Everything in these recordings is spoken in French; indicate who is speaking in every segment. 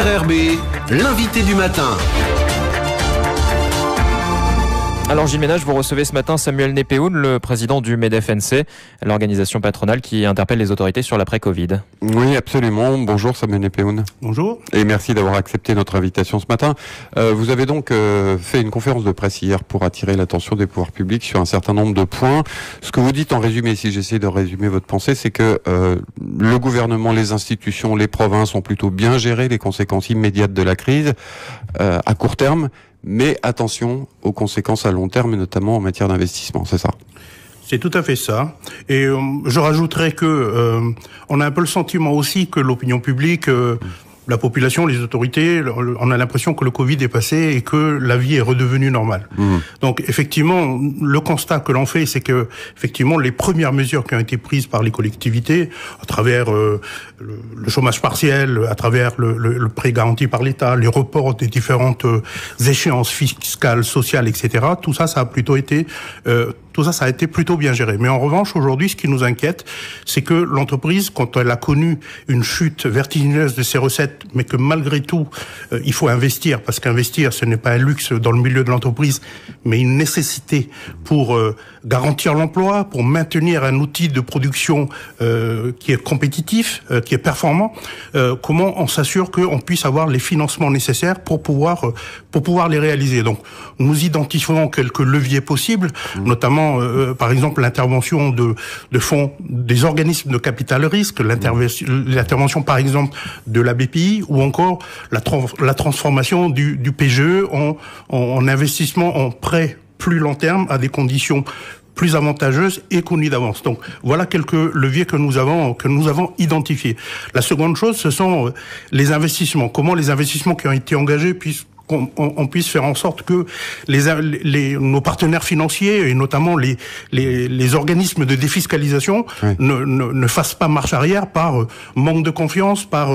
Speaker 1: RRB, l'invité du matin.
Speaker 2: Alors Gilles Ménage, vous recevez ce matin Samuel Nepéhoun, le président du MEDEF-NC, l'organisation patronale qui interpelle les autorités sur l'après-Covid.
Speaker 3: Oui, absolument. Bonjour Samuel Nepéhoun.
Speaker 4: Bonjour.
Speaker 3: Et merci d'avoir accepté notre invitation ce matin. Vous avez donc fait une conférence de presse hier pour attirer l'attention des pouvoirs publics sur un certain nombre de points. Ce que vous dites en résumé, si j'essaie de résumer votre pensée, c'est que le gouvernement, les institutions, les provinces ont plutôt bien géré les conséquences immédiates de la crise à court terme. Mais attention aux conséquences à long terme, et notamment en matière d'investissement, c'est ça?
Speaker 4: C'est tout à fait ça. Et je rajouterais que on a un peu le sentiment aussi que l'opinion publique, la population, les autorités, on a l'impression que le Covid est passé et que la vie est redevenue normale. Donc effectivement, le constat que l'on fait, c'est que effectivement les premières mesures qui ont été prises par les collectivités, à travers le chômage partiel, à travers le prêt garanti par l'État, les reports des différentes échéances fiscales, sociales, etc. Tout ça, ça a plutôt été ça a été plutôt bien géré. Mais en revanche, aujourd'hui, ce qui nous inquiète, c'est que l'entreprise, quand elle a connu une chute vertigineuse de ses recettes, mais que malgré tout, il faut investir, parce qu'investir, ce n'est pas un luxe dans le milieu de l'entreprise, mais une nécessité pour garantir l'emploi, pour maintenir un outil de production qui est compétitif, qui est performant. Comment on s'assure qu'on puisse avoir les financements nécessaires pour pouvoir les réaliser. Donc, nous identifions quelques leviers possibles, notamment par exemple l'intervention de fonds des organismes de capital risque, l'intervention par exemple de la BPI, ou encore la transformation du PGE en investissement en prêt plus long terme à des conditions plus avantageuses et connues d'avance. Donc voilà quelques leviers que nous avons identifiés. La seconde chose, ce sont les investissements. Comment les investissements qui ont été engagés on puisse faire en sorte que nos partenaires financiers, et notamment les organismes de défiscalisation, ne fassent pas marche arrière par manque de confiance, par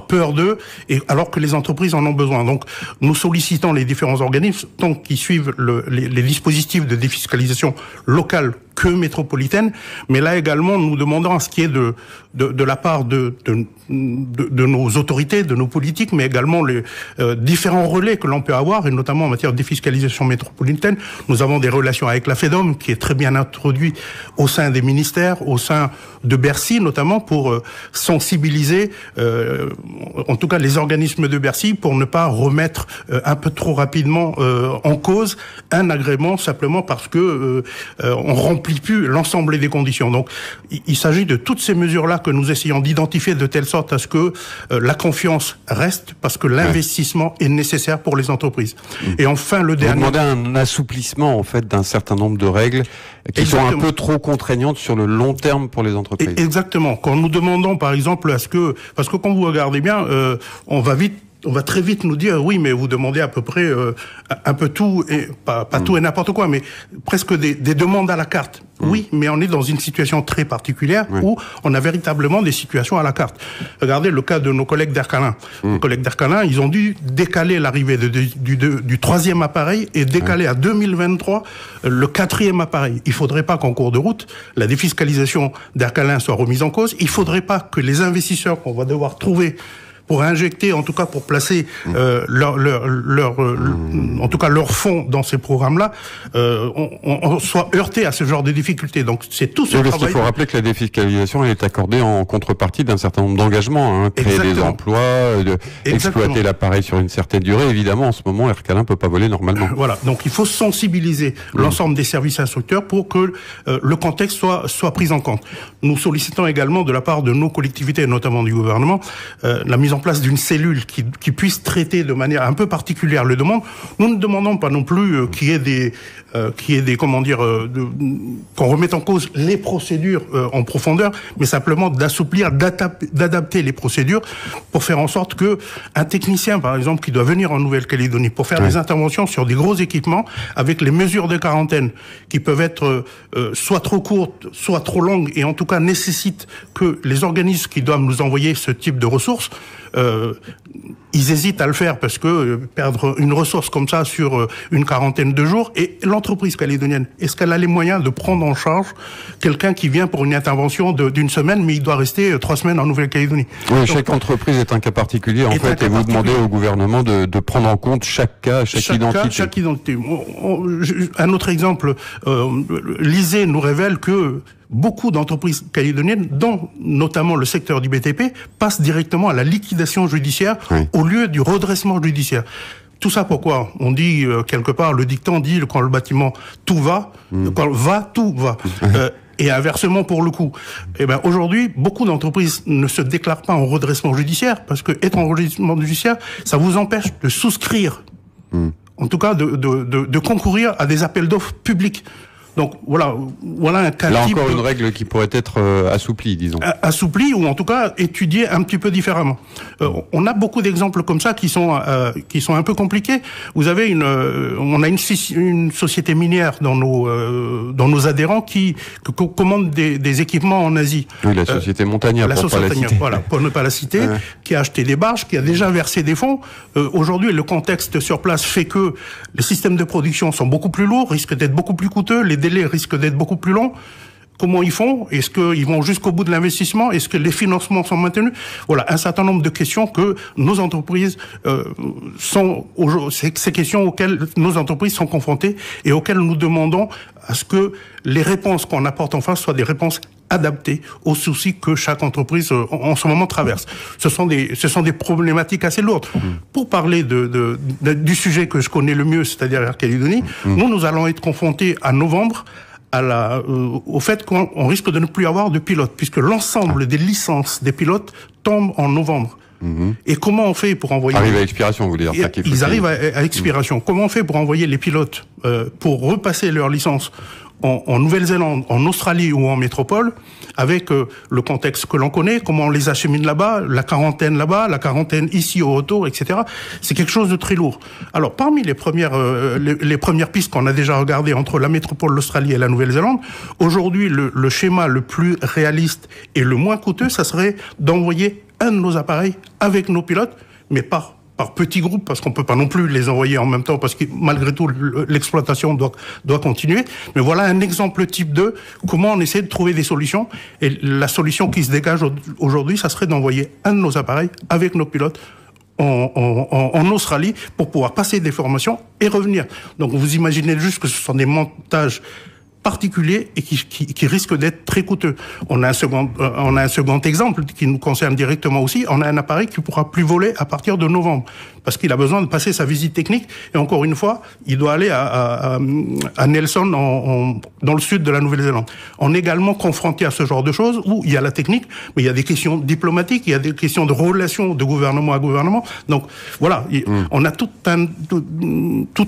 Speaker 4: peur d'eux, et alors que les entreprises en ont besoin. Donc, nous sollicitons les différents organismes, tant qu'ils suivent les dispositifs de défiscalisation locale que métropolitaine, mais là également, nous demandons à ce qui est de la part de nos autorités, de nos politiques, mais également les différents relais que l'on peut avoir, et notamment en matière de défiscalisation métropolitaine. Nous avons des relations avec la FEDOM, qui est très bien introduit au sein des ministères, au sein de Bercy, notamment pour sensibiliser en tout cas les organismes de Bercy, pour ne pas remettre un peu trop rapidement en cause un agrément simplement parce que on remplit plus l'ensemble des conditions. Donc il s'agit de toutes ces mesures-là que nous essayons d'identifier de telle sorte à ce que la confiance reste, parce que l'investissement est nécessaire pour les entreprises. Et enfin, le dernier...
Speaker 3: Vous demandez un assouplissement en fait d'un certain nombre de règles qui sont un peu trop contraignantes sur le long terme pour les entreprises.
Speaker 4: Exactement. Quand nous demandons par exemple parce que quand vous regardez bien, on va très vite nous dire oui, mais vous demandez à peu près un peu tout, et pas tout et n'importe quoi, mais presque des demandes à la carte. Oui, mais on est dans une situation très particulière où on a véritablement des situations à la carte. Regardez le cas de nos collègues d'Ercalin. Nos collègues d'Ercalin, ils ont dû décaler l'arrivée du troisième appareil et décaler à 2023 le quatrième appareil. Il faudrait pas qu'en cours de route, la défiscalisation d'Ercalin soit remise en cause. Il faudrait pas que les investisseurs qu'on va devoir trouver pour injecter, en tout cas pour placer en tout cas leurs fonds dans ces programmes-là, on soit heurté à ce genre de difficultés. Donc c'est tout ce travail.
Speaker 3: Il faut rappeler que la défiscalisation elle est accordée en contrepartie d'un certain nombre d'engagements, créer des emplois, exploiter l'appareil sur une certaine durée. Évidemment, en ce moment, Ercalin peut pas voler normalement.
Speaker 4: Voilà. Donc il faut sensibiliser l'ensemble des services instructeurs pour que le contexte soit pris en compte. Nous sollicitons également de la part de nos collectivités, notamment du gouvernement, la mise en place d'une cellule qui puisse traiter de manière un peu particulière les demandes. Nous ne demandons pas non plus qu'il y ait des qu'on remette en cause les procédures en profondeur, mais simplement d'assouplir, d'adapter les procédures pour faire en sorte que un technicien, par exemple, qui doit venir en Nouvelle-Calédonie pour faire des interventions sur des gros équipements avec les mesures de quarantaine qui peuvent être soit trop courtes, soit trop longues, et en tout cas nécessitent que les organismes qui doivent nous envoyer ce type de ressources ils hésitent à le faire parce que perdre une ressource comme ça sur une quarantaine de jours, et l'entreprise calédonienne, est-ce qu'elle a les moyens de prendre en charge quelqu'un qui vient pour une intervention d'une semaine, mais il doit rester 3 semaines en Nouvelle-Calédonie?
Speaker 3: Oui, chaque entreprise est un cas particulier, en fait, et vous demandez au gouvernement de prendre en compte chaque cas, chaque identité.
Speaker 4: Chaque identité. Un autre exemple, l'ISEE nous révèle que beaucoup d'entreprises calédoniennes, dont notamment le secteur du BTP, passent directement à la liquidation judiciaire au lieu du redressement judiciaire. Tout ça pourquoi? On dit quelque part, le dicton dit quand le bâtiment tout va, quand va tout va. Et inversement pour le coup. Eh ben aujourd'hui, beaucoup d'entreprises ne se déclarent pas en redressement judiciaire parce que être en redressement judiciaire, ça vous empêche de souscrire, en tout cas de concourir à des appels d'offres publics. Donc voilà un cas
Speaker 3: là
Speaker 4: type,
Speaker 3: encore une règle qui pourrait être assouplie, disons. Assouplie,
Speaker 4: ou en tout cas étudiée un petit peu différemment. On a beaucoup d'exemples comme ça qui sont un peu compliqués. Vous avez on a une société minière dans nos adhérents qui commande des équipements en Asie.
Speaker 3: Oui, la société Montagna,
Speaker 4: pour ne pas la citer, qui a acheté des barges, qui a déjà versé des fonds. Aujourd'hui, le contexte sur place fait que les systèmes de production sont beaucoup plus lourds, risquent d'être beaucoup plus coûteux, les délais risquent d'être beaucoup plus longs. Comment ils font? Est-ce qu'ils vont jusqu'au bout de l'investissement? Est-ce que les financements sont maintenus? Voilà, un certain nombre de questions que nos entreprises ces questions auxquelles nos entreprises sont confrontées et auxquelles nous demandons à ce que les réponses qu'on apporte en face soient des réponses adaptées aux soucis que chaque entreprise en ce moment traverse. Ce sont des problématiques assez lourdes. Pour parler du sujet que je connais le mieux, c'est-à-dire la Calédonie, nous allons être confrontés à novembre au fait qu'on risque de ne plus avoir de pilotes, puisque l'ensemble des licences des pilotes tombent en novembre. Et comment on fait pour envoyer...
Speaker 3: Arrive à expiration, vous voulez dire.
Speaker 4: Ils arrivent à expiration. Comment on fait pour envoyer les pilotes pour repasser leur licence en Nouvelle-Zélande, en Australie ou en métropole, avec le contexte que l'on connaît, comment on les achemine là-bas, la quarantaine là-bas, la quarantaine ici au retour, etc. C'est quelque chose de très lourd. Alors, parmi les premières pistes qu'on a déjà regardées entre la métropole, l'Australie et la Nouvelle-Zélande, aujourd'hui, le schéma le plus réaliste et le moins coûteux, ça serait d'envoyer un de nos appareils avec nos pilotes, mais par petits groupes, parce qu'on peut pas non plus les envoyer en même temps, parce que malgré tout, l'exploitation doit continuer. Mais voilà un exemple type de comment on essaie de trouver des solutions. Et la solution qui se dégage aujourd'hui, ça serait d'envoyer un de nos appareils avec nos pilotes en Australie pour pouvoir passer des formations et revenir. Donc vous imaginez juste que ce sont des montages particuliers et qui risquent d'être très coûteux. On a un second exemple qui nous concerne directement aussi. On a un appareil qui pourra plus voler à partir de novembre parce qu'il a besoin de passer sa visite technique et encore une fois, il doit aller à Nelson dans le sud de la Nouvelle-Zélande. On est également confronté à ce genre de choses où il y a la technique, mais il y a des questions diplomatiques, il y a des questions de relations de gouvernement à gouvernement. Donc voilà, on a toute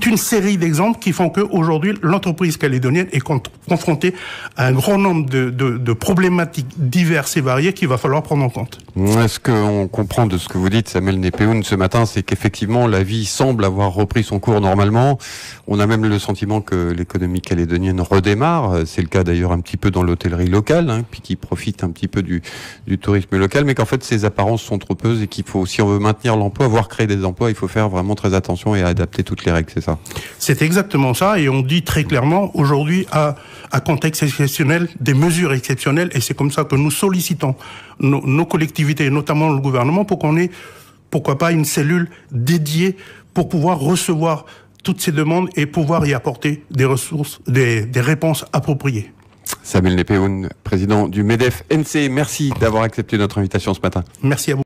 Speaker 4: une série d'exemples qui font qu'aujourd'hui, l'entreprise calédonienne est confrontée à un grand nombre de problématiques diverses et variées qu'il va falloir prendre en compte.
Speaker 3: Ce qu'on comprend de ce que vous dites, Samuel Népehoun, ce matin, c'est qu'effectivement, la vie semble avoir repris son cours normalement. On a même le sentiment que l'économie calédonienne redémarre. C'est le cas d'ailleurs un petit peu dans l'hôtellerie locale, puis qui profite un petit peu du tourisme local, mais qu'en fait, ces apparences sont trompeuses et qu'il faut, si on veut maintenir l'emploi, voire créer des emplois, il faut faire vraiment très attention et adapter toutes les règles, c'est ça?
Speaker 4: C'est exactement ça, et on dit très clairement, aujourd'hui, à contexte exceptionnel, des mesures exceptionnelles, et c'est comme ça que nous sollicitons nos collectivités, et notamment le gouvernement, pour qu'on ait, pourquoi pas, une cellule dédiée pour pouvoir recevoir toutes ces demandes et pouvoir y apporter des ressources, des réponses appropriées.
Speaker 3: Samuel Népehoun, président du MEDEF NC, merci d'avoir accepté notre invitation ce matin.
Speaker 4: Merci à vous.